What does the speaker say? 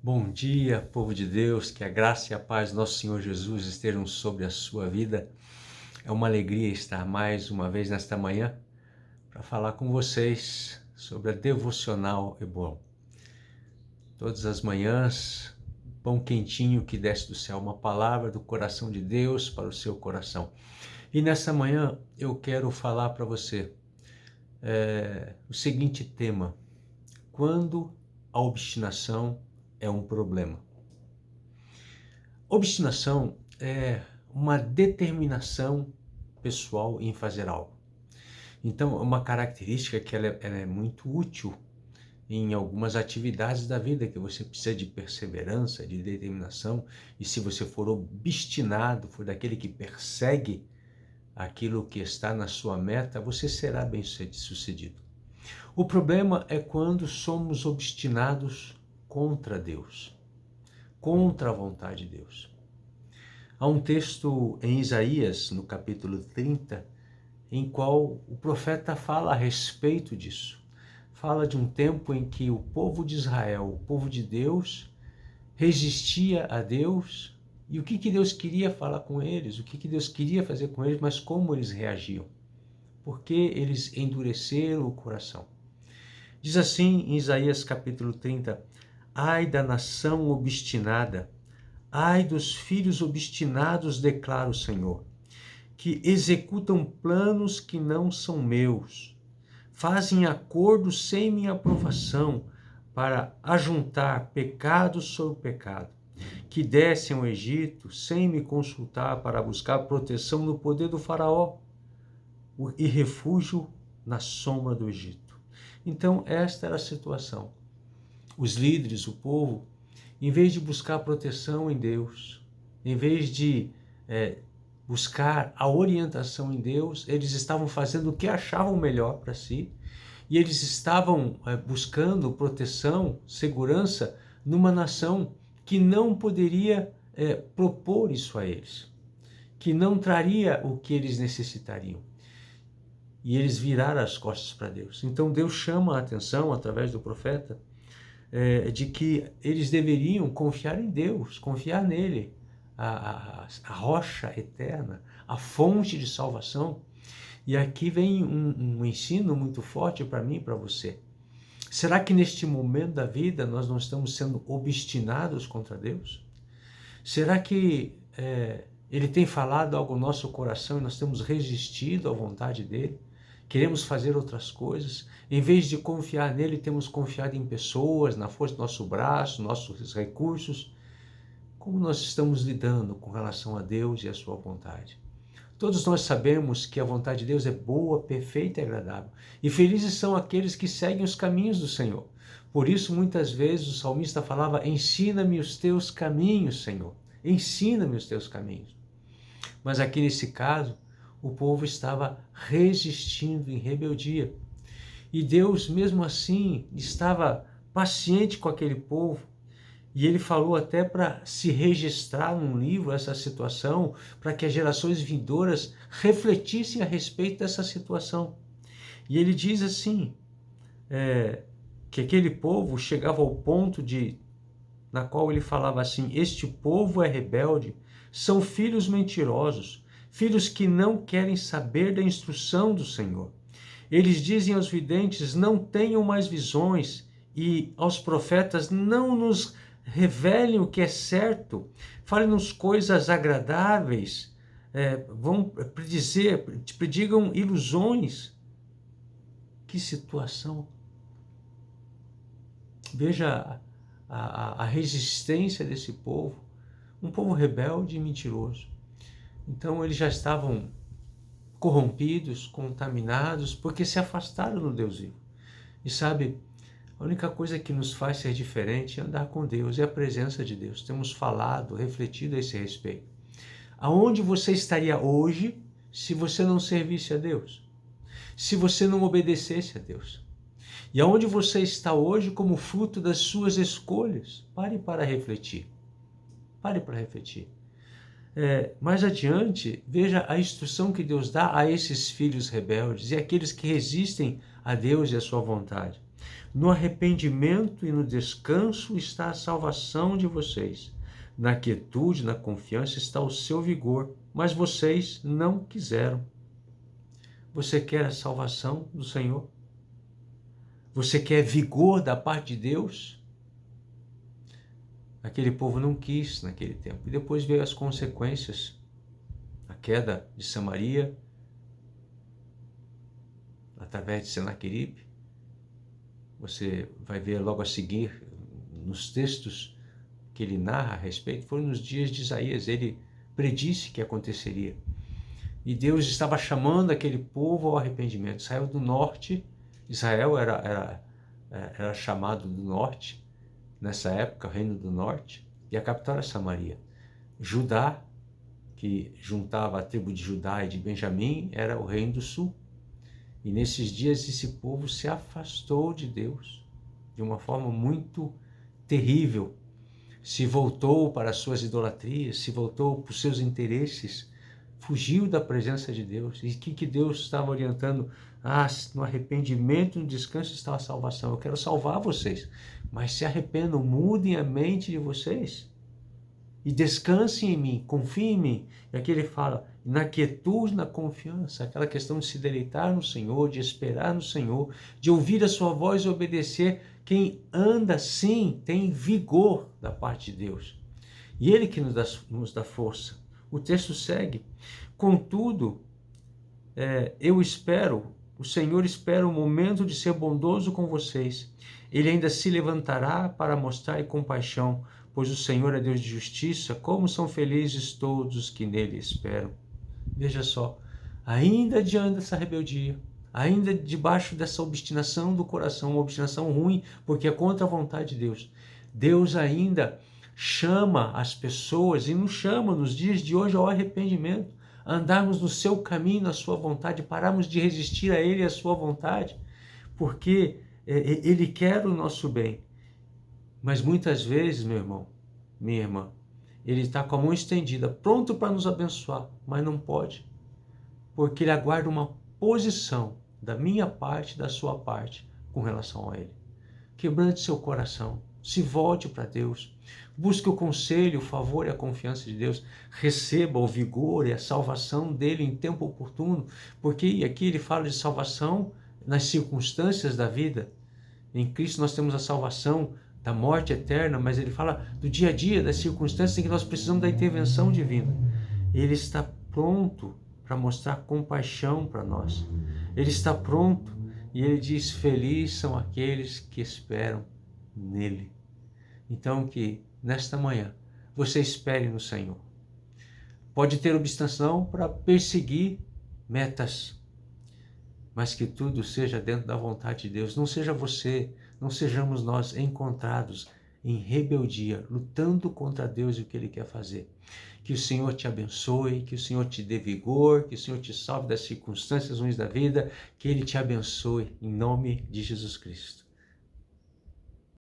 Bom dia, povo de Deus, que a graça e a paz do nosso Senhor Jesus estejam sobre a sua vida. É uma alegria estar mais uma vez nesta manhã para falar com vocês sobre a Devocional Hebron. Todas as manhãs, pão quentinho que desce do céu, uma palavra do coração de Deus para o seu coração. E nessa manhã eu quero falar para você o seguinte tema: quando a obstinação é um problema. Obstinação é uma determinação pessoal em fazer algo. Então, é uma característica que ela é muito útil em algumas atividades da vida, que você precisa de perseverança, de determinação, e se você for obstinado, for daquele que persegue aquilo que está na sua meta, você será bem-sucedido. O problema é quando somos obstinados contra Deus, contra a vontade de Deus. Há um texto em Isaías, no capítulo 30, em qual o profeta fala a respeito disso. Fala de um tempo em que o povo de Israel, o povo de Deus, resistia a Deus. E o que Deus queria falar com eles, o que Deus queria fazer com eles, mas como eles reagiam. Porque eles endureceram o coração. Diz assim em Isaías capítulo 30, ai da nação obstinada, ai dos filhos obstinados, declara o Senhor, que executam planos que não são meus, fazem acordos sem minha aprovação para ajuntar pecado sobre pecado, que descem ao Egito sem me consultar para buscar proteção no poder do faraó e refúgio na sombra do Egito. Então esta era a situação. Os líderes, o povo, em vez de buscar proteção em Deus, em vez de buscar a orientação em Deus, eles estavam fazendo o que achavam melhor para si, e eles estavam buscando proteção, segurança, numa nação que não poderia propor isso a eles, que não traria o que eles necessitariam. E eles viraram as costas para Deus. Então Deus chama a atenção, através do profeta, de que eles deveriam confiar em Deus, confiar nele, a rocha eterna, a fonte de salvação. E aqui vem um ensino muito forte para mim e para você. Será que neste momento da vida nós não estamos sendo obstinados contra Deus? Será que Ele tem falado algo no nosso coração e nós temos resistido à vontade dEle? Queremos fazer outras coisas, em vez de confiar nele, temos confiado em pessoas, na força do nosso braço, nossos recursos. Como nós estamos lidando com relação a Deus e a sua vontade? Todos nós sabemos que a vontade de Deus é boa, perfeita e agradável. E felizes são aqueles que seguem os caminhos do Senhor. Por isso, muitas vezes, o salmista falava, ensina-me os teus caminhos, Senhor. Ensina-me os teus caminhos. Mas aqui nesse caso, o povo estava resistindo em rebeldia. E Deus, mesmo assim, estava paciente com aquele povo. E ele falou até para se registrar num livro essa situação, para que as gerações vindouras refletissem a respeito dessa situação. E ele diz assim, que aquele povo chegava ao ponto na qual ele falava assim, este povo é rebelde, são filhos mentirosos, filhos que não querem saber da instrução do Senhor. Eles dizem aos videntes, não tenham mais visões, e aos profetas, não nos revelem o que é certo, falem-nos coisas agradáveis, vão predigam ilusões. Que situação! Veja a resistência desse povo, um povo rebelde e mentiroso. Então eles já estavam corrompidos, contaminados, porque se afastaram do Deus vivo. E sabe, a única coisa que nos faz ser diferente é andar com Deus, é a presença de Deus. Temos falado, refletido a esse respeito. Aonde você estaria hoje se você não servisse a Deus? Se você não obedecesse a Deus? E aonde você está hoje como fruto das suas escolhas? Pare para refletir. Pare para refletir. Mais adiante, veja a instrução que Deus dá a esses filhos rebeldes e aqueles que resistem a Deus e a sua vontade. No arrependimento e no descanso está a salvação de vocês. Na quietude, na confiança está o seu vigor, mas vocês não quiseram. Você quer a salvação do Senhor? Você quer vigor da parte de Deus? Aquele povo não quis naquele tempo. E depois veio as consequências. A queda de Samaria, através de Senaqueribe. Você vai ver logo a seguir, nos textos que ele narra a respeito, foram nos dias de Isaías. Ele predisse que aconteceria. E Deus estava chamando aquele povo ao arrependimento. Israel do norte, Israel era chamado do norte, nessa época, o reino do norte, e a capital era Samaria. Judá, que juntava a tribo de Judá e de Benjamim, era o reino do sul. E nesses dias esse povo se afastou de Deus de uma forma muito terrível. Se voltou para as suas idolatrias, se voltou para os seus interesses, fugiu da presença de Deus. E o que Deus estava orientando? No arrependimento, no descanso está a salvação. Eu quero salvar vocês, mas se arrependam, mudem a mente de vocês e descansem em mim, confiem em mim. E aqui ele fala, na quietude, na confiança, aquela questão de se deleitar no Senhor, de esperar no Senhor, de ouvir a sua voz e obedecer. Quem anda assim tem vigor da parte de Deus. E Ele que nos dá força. O texto segue. Contudo, o Senhor espera o momento de ser bondoso com vocês. Ele ainda se levantará para mostrar compaixão, pois o Senhor é Deus de justiça. Como são felizes todos os que nele esperam. Veja só, ainda diante dessa rebeldia, ainda debaixo dessa obstinação do coração, uma obstinação ruim, porque é contra a vontade de Deus, Deus ainda chama as pessoas e nos chama nos dias de hoje ao arrependimento, a andarmos no seu caminho, na sua vontade, pararmos de resistir a Ele e a sua vontade, porque Ele quer o nosso bem. Mas muitas vezes, meu irmão, minha irmã, Ele está com a mão estendida, pronto para nos abençoar, mas não pode, porque Ele aguarda uma posição da minha parte, da sua parte, com relação a Ele. Quebrante seu coração, se volte para Deus, busque o conselho, o favor e a confiança de Deus, receba o vigor e a salvação dele em tempo oportuno, porque aqui ele fala de salvação nas circunstâncias da vida. Em Cristo nós temos a salvação da morte eterna, mas ele fala do dia a dia, das circunstâncias em que nós precisamos da intervenção divina. Ele está pronto para mostrar compaixão para nós. Ele está pronto e ele diz, felizes são aqueles que esperam nele. Então que nesta manhã você espere no Senhor. Pode ter obstinação para perseguir metas, mas que tudo seja dentro da vontade de Deus. Não seja você, não sejamos nós encontrados em rebeldia, lutando contra Deus e o que Ele quer fazer. Que o Senhor te abençoe, que o Senhor te dê vigor, que o Senhor te salve das circunstâncias ruins da vida, que Ele te abençoe, em nome de Jesus Cristo.